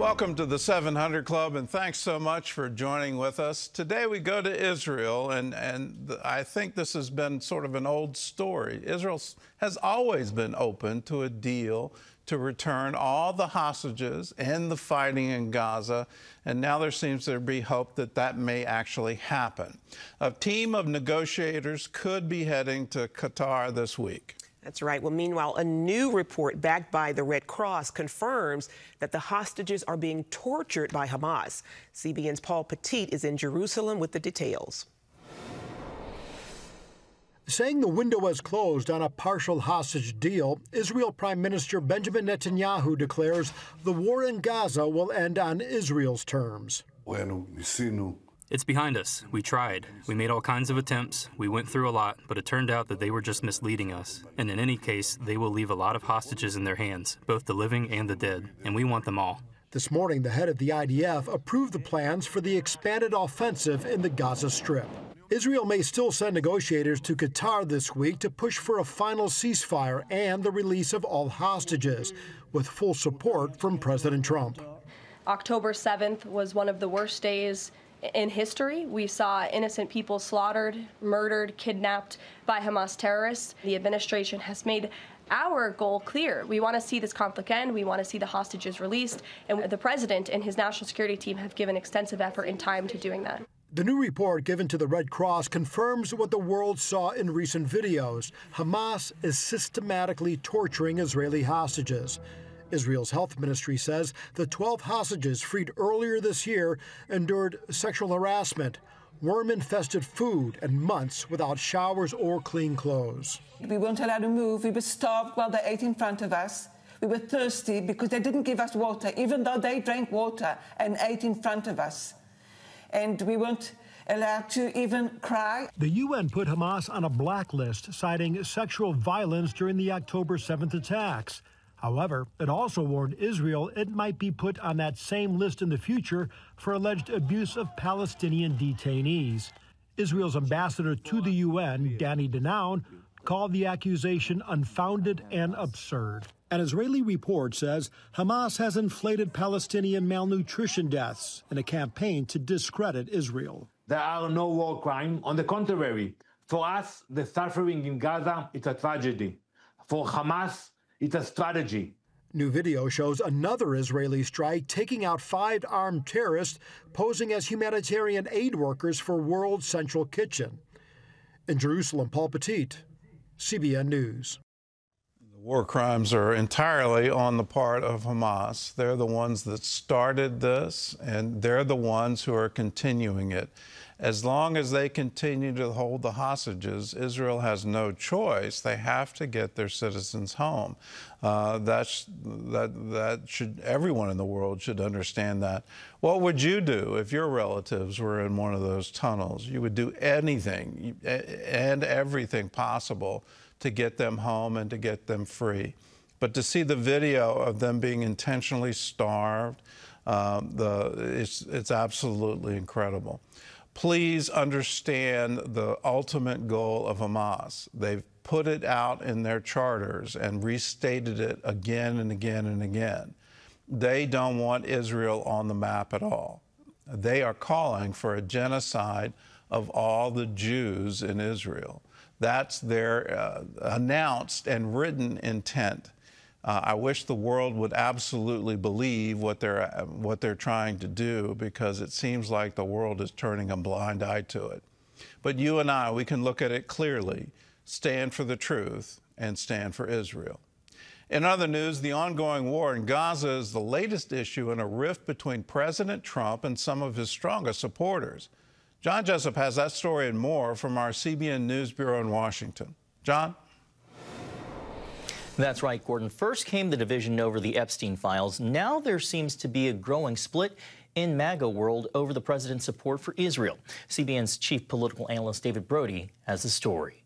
Welcome to the 700 Club, and thanks so much for joining with us. Today we go to Israel, and I think this has been sort of an old story. Israel has always been open to a deal to return all the hostages and the fighting in Gaza, and now there seems to be hope that that may actually happen. A team of negotiators could be heading to Qatar this week. That's right. Well, meanwhile, a new report backed by the Red Cross confirms that the hostages are being tortured by Hamas. CBN's Paul Petit is in Jerusalem with the details. Saying the window has closed on a partial hostage deal, Israel Prime Minister Benjamin Netanyahu declares the war in Gaza will end on Israel's terms. It's behind us. We tried. We made all kinds of attempts. We went through a lot, but it turned out that they were just misleading us. And in any case, they will leave a lot of hostages in their hands, both the living and the dead, and we want them all. This morning, the head of the IDF approved the plans for the expanded offensive in the Gaza Strip. Israel may still send negotiators to Qatar this week to push for a final ceasefire and the release of all hostages, with full support from President Trump. October 7th was one of the worst days in history. We saw innocent people slaughtered, murdered, kidnapped by Hamas terrorists. The administration has made our goal clear. We want to see this conflict end. We want to see the hostages released. And the president and his national security team have given extensive effort and time to doing that. The new report given to the Red Cross confirms what the world saw in recent videos. Hamas is systematically torturing Israeli hostages. Israel's health ministry says the 12 hostages freed earlier this year endured sexual harassment, worm-infested food, and months without showers or clean clothes. We weren't allowed to move. We were starved while they ate in front of us. We were thirsty because they didn't give us water, even though they drank water and ate in front of us. And we weren't allowed to even cry. The UN put Hamas on a blacklist, citing sexual violence during the October 7th attacks. However, it also warned Israel it might be put on that same list in the future for alleged abuse of Palestinian detainees. Israel's ambassador to the UN, Danny Denoun, called the accusation unfounded and absurd. An Israeli report says Hamas has inflated Palestinian malnutrition deaths in a campaign to discredit Israel. There are no war crimes. On the contrary, for us, the suffering in Gaza is a tragedy. For Hamas, it's a strategy. New video shows another Israeli strike taking out 5 armed terrorists posing as humanitarian aid workers for World Central Kitchen. In Jerusalem, Paul Petit, CBN News. The war crimes are entirely on the part of Hamas. They're the ones that started this, and they're the ones who are continuing it. As long as they continue to hold the hostages, Israel has no choice. They have to get their citizens home. That should, everyone in the world should understand that. What would you do if your relatives were in one of those tunnels? You would do anything and everything possible to get them home and to get them free. But to see the video of them being intentionally starved, it's absolutely incredible. Please understand the ultimate goal of Hamas. They've put it out in their charters and restated it again and again and again. They don't want Israel on the map at all. They are calling for a genocide of all the Jews in Israel. That's their announced and written intent. I wish the world would absolutely believe what they're trying to do, because it seems like the world is turning a blind eye to it. But you and I, we can look at it clearly, stand for the truth, and stand for Israel. In other news, the ongoing war in Gaza is the latest issue in a rift between President Trump and some of his strongest supporters. John Jessup has that story and more from our CBN News Bureau in Washington. John? That's right, Gordon. First came the division over the Epstein files. Now there seems to be a growing split in MAGA world over the president's support for Israel. CBN's chief political analyst David Brody has the story.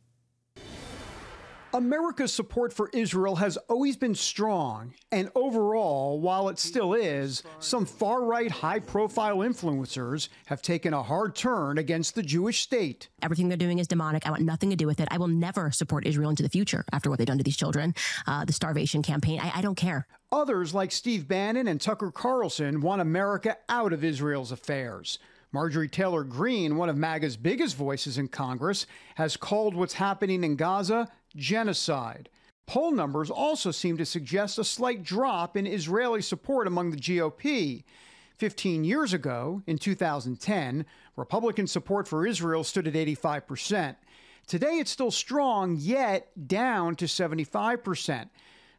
America's support for Israel has always been strong, and overall, while it still is, some far-right high-profile influencers have taken a hard turn against the Jewish state. Everything they're doing is demonic. I want nothing to do with it. I will never support Israel into the future after what they've done to these children, the starvation campaign. I don't care. Others, like Steve Bannon and Tucker Carlson, want America out of Israel's affairs. Marjorie Taylor Greene, one of MAGA's biggest voices in Congress, has called what's happening in Gaza genocide. Poll numbers also seem to suggest a slight drop in Israeli support among the GOP. 15 years ago, in 2010, Republican support for Israel stood at 85%. Today, it's still strong, yet down to 75%.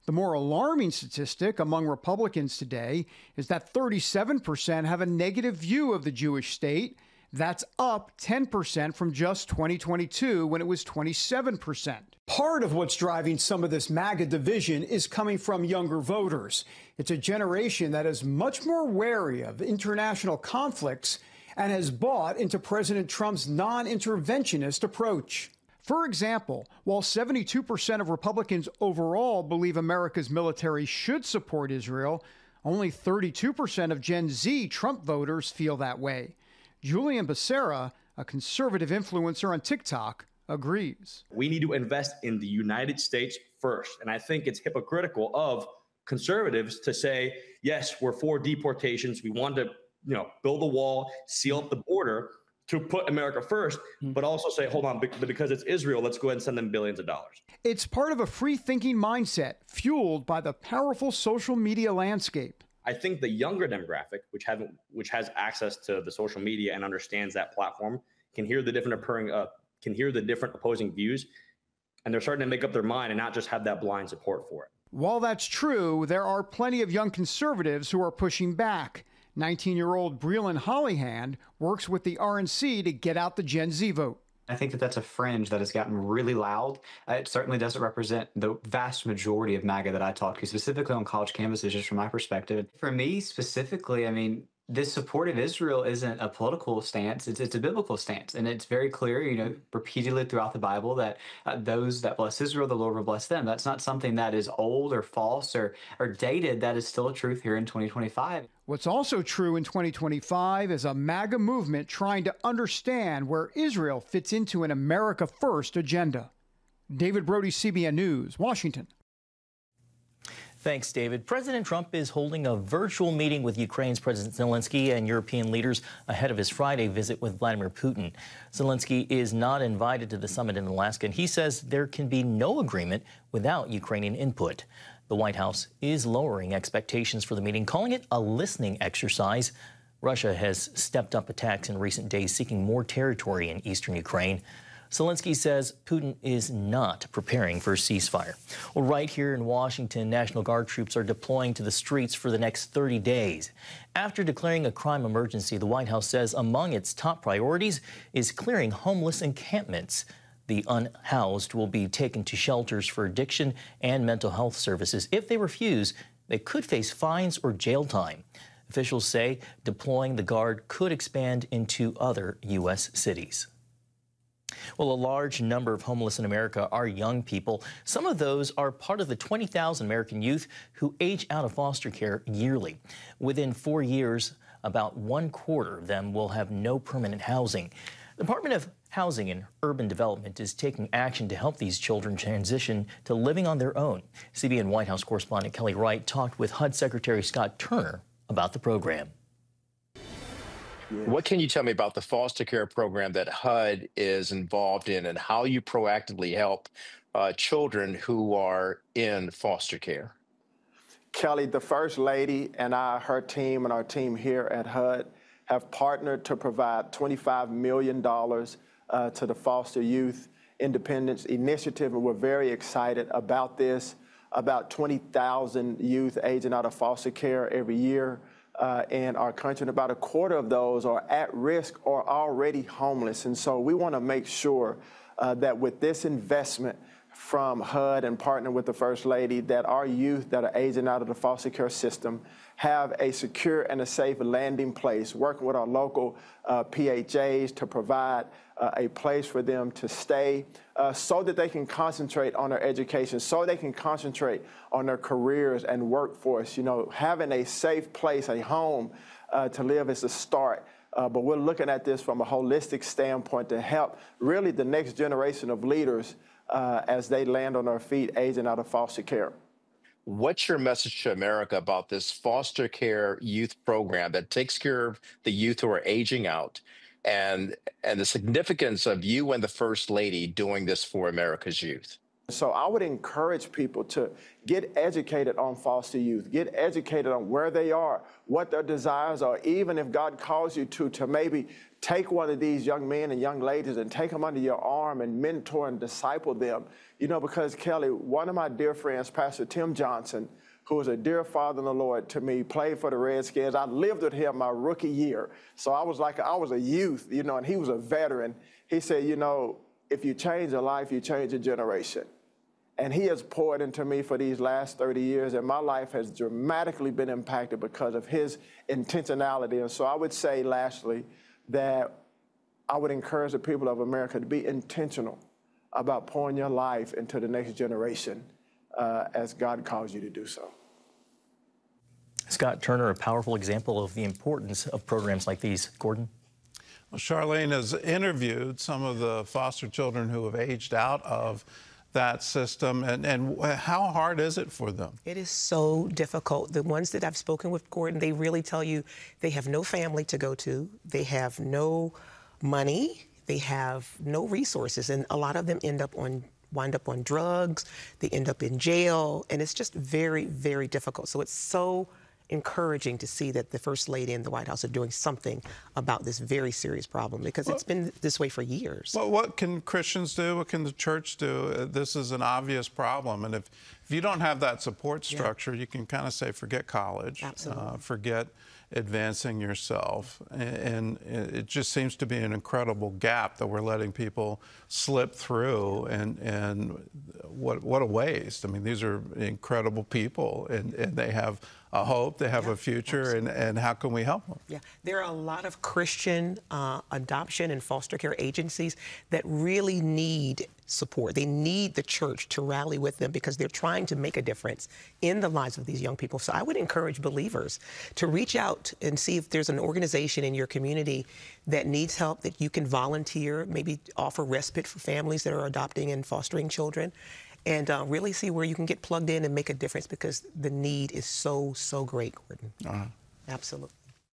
The more alarming statistic among Republicans today is that 37% have a negative view of the Jewish state. That's up 10% from just 2022, when it was 27%. Part of what's driving some of this MAGA division is coming from younger voters. It's a generation that is much more wary of international conflicts and has bought into President Trump's non-interventionist approach. For example, while 72% of Republicans overall believe America's military should support Israel, only 32% of Gen Z Trump voters feel that way. Julian Becerra, a conservative influencer on TikTok, agrees. We need to invest in the United States first. And I think it's hypocritical of conservatives to say, yes, we're for deportations. We want to, build a wall, seal up the border, to put America first, but also say, hold on, because it's Israel, let's go ahead and send them billions of dollars. It's part of a free-thinking mindset fueled by the powerful social media landscape. I think the younger demographic, which has access to the social media and understands that platform, can hear the different opposing views, and they're starting to make up their mind and not just have that blind support for it. While that's true, there are plenty of young conservatives who are pushing back. 19-year-old Breland Hollyhand works with the RNC to get out the Gen Z vote. I think that that's a fringe that has gotten really loud. It certainly doesn't represent the vast majority of MAGA that I talk to, specifically on college campuses, just from my perspective. For me specifically, this support of Israel isn't a political stance, it's a biblical stance. And it's very clear, repeatedly throughout the Bible that those that bless Israel, the Lord will bless them. That's not something that is old or false or dated. That is still a truth here in 2025. What's also true in 2025 is a MAGA movement trying to understand where Israel fits into an America First agenda. David Brody, CBN News, Washington. Thanks, David. President Trump is holding a virtual meeting with Ukraine's President Zelensky and European leaders ahead of his Friday visit with Vladimir Putin. Zelensky is not invited to the summit in Alaska, and he says there can be no agreement without Ukrainian input. The White House is lowering expectations for the meeting, calling it a listening exercise. Russia has stepped up attacks in recent days, seeking more territory in eastern Ukraine. Zelensky says Putin is not preparing for a ceasefire. Well, right here in Washington, National Guard troops are deploying to the streets for the next 30 days. After declaring a crime emergency, the White House says among its top priorities is clearing homeless encampments. The unhoused will be taken to shelters for addiction and mental health services. If they refuse, they could face fines or jail time. Officials say deploying the Guard could expand into other U.S. cities. Well, a large number of homeless in America are young people. Some of those are part of the 20,000 American youth who age out of foster care yearly. Within 4 years, about 1/4 of them will have no permanent housing. The Department of Housing and Urban Development is taking action to help these children transition to living on their own. CBN White House correspondent Kelly Wright talked with HUD Secretary Scott Turner about the program. What can you tell me about the foster care program that HUD is involved in and how you proactively help children who are in foster care? Kelly, the First Lady and her team and our team here at HUD have partnered to provide $25 million to the Foster Youth Independence Initiative, and we're very excited about this. About 20,000 youth aging out of foster care every year in our country, and about 1/4 of those are at risk or already homeless. And so we want to make sure that with this investment from HUD and partnering with the First Lady that our youth that are aging out of the foster care system have a secure and a safe landing place, working with our local PHAs to provide a place for them to stay so that they can concentrate on their education, so they can concentrate on their careers and workforce. You know, having a safe place, a home to live is a start. But we're looking at this from a holistic standpoint to help really the next generation of leaders as they land on their feet aging out of foster care. What's your message to America about this foster care youth program that takes care of the youth who are aging out, and the significance of you and the First Lady doing this for America's youth? So I would encourage people to get educated on foster youth, get educated on where they are, what their desires are, even if God calls you to maybe take one of these young men and young ladies and take them under your arm and mentor and disciple them. You know, because Kelly, one of my dear friends, Pastor Tim Johnson, who is a dear father in the Lord to me, played for the Redskins. I lived with him my rookie year. So I was a youth, you know, and he was a veteran. He said, you know, if you change a life, you change a generation. And he has poured into me for these last 30 years, and my life has dramatically been impacted because of his intentionality. And so I would say, lastly, that I would encourage the people of America to be intentional about pouring your life into the next generation as God calls you to do so. Scott Turner, a powerful example of the importance of programs like these. Gordon? Well, Charlene has interviewed some of the foster children who have aged out of that system, and how hard is it for them? It is so difficult. The ones that I've spoken with, Gordon, they really tell you they have no family to go to, they have no money, they have no resources, and a lot of them wind up on drugs, they end up in jail, and it's just very, very difficult. So it's so encouraging to see that the First Lady and the White House are doing something about this very serious problem, because it's been this way for years. Well, what can Christians do? What can the church do? This is an obvious problem. And if you don't have that support structure, you can kind of say, forget college, forget advancing yourself. And it just seems to be an incredible gap that we're letting people slip through. And what a waste. I mean, these are incredible people, and they have a hope, they have a future, and how can we help them? Yeah, there are a lot of Christian adoption and foster care agencies that really need support. They need the church to rally with them because they're trying to make a difference in the lives of these young people. So I would encourage believers to reach out and see if there's an organization in your community that needs help, that you can volunteer, maybe offer respite for families that are adopting and fostering children, and really see where you can get plugged in and make a difference, because the need is so, so great, Gordon. Absolutely.